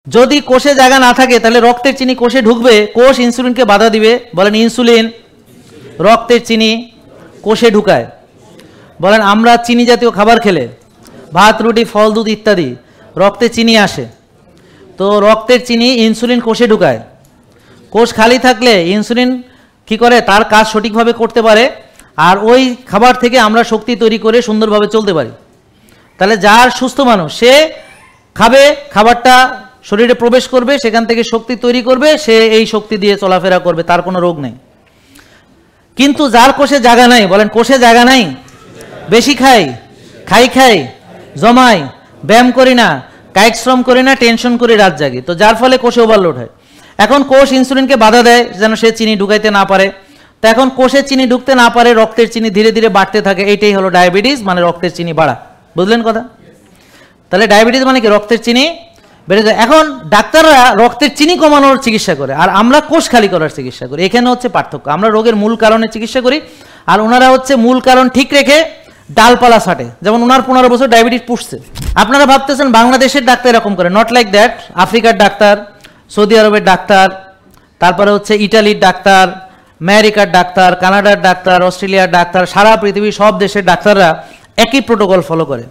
যদি কোষে জায়গা না থাকে তাহলে রক্তের চিনি কোষে ঢুকবে, কোষ ইনসুলিনকে বাধা দিবে। বলেন ইনসুলিন রক্তের চিনি কোষে ঢুকায়। বলেন আমরা চিনি জাতীয় খাবার খেলে, ভাত রুটি ফল দুধ ইত্যাদি, রক্তে চিনি আসে, তো রক্তের চিনি ইনসুলিন কোষে ঢুকায়। কোষ খালি থাকলে ইনসুলিন কি করে, তার কাজ সঠিকভাবে করতে পারে, আর ওই খাবার থেকে আমরা শক্তি তৈরি করে সুন্দরভাবে চলতে পারি। তাহলে যার সুস্থ মানুষ সে খাবে, খাবারটা শরীরে প্রবেশ করবে, সেখান থেকে শক্তি তৈরি করবে, সে এই শক্তি দিয়ে চলাফেরা করবে, তার কোনো রোগ নেই। কিন্তু যার কোষে জায়গা নাই, বলেন কোষে জায়গা নাই, বেশি খাই, খাই জমাই, ব্যায়াম করি না, কায়িক শ্রম করি না, টেনশন করে রাত জাগি, তো যার ফলে কোষে ওভারলোড হয়। এখন কোষ ইনসুলিনকে বাধা দেয় যেন সে চিনি ঢুকাইতে না পারে। তো এখন কোষে চিনি ঢুকতে না পারে, রক্তের চিনি ধীরে ধীরে বাড়তে থাকে। এইটাই হলো ডায়াবেটিস, মানে রক্তের চিনি বাড়া। বুঝলেন কথা? তাহলে ডায়াবেটিস মানে কি, রক্তের চিনি বেড়ে যায়। এখন ডাক্তাররা রক্তের চিনি কমানোর চিকিৎসা করে, আর আমরা কোষ খালি করার চিকিৎসা করি। এখানে হচ্ছে পার্থক্য। আমরা রোগের মূল কারণে চিকিৎসা করি, আর ওনারা হচ্ছে মূল কারণ ঠিক রেখে ডালপালা ছাটে। যেমন ওনার 15 বছর ডায়াবেটিস পুষছে। আপনারা ভাবতেছেন বাংলাদেশের ডাক্তার এরকম করে, নট লাইক দ্যাট। আফ্রিকার ডাক্তার, সৌদি আরবের ডাক্তার, তারপরে হচ্ছে ইটালির ডাক্তার, আমেরিকার ডাক্তার, কানাডার ডাক্তার, অস্ট্রেলিয়ার ডাক্তার, সারা পৃথিবীর সব দেশের ডাক্তাররা একই প্রোটোকল ফলো করে।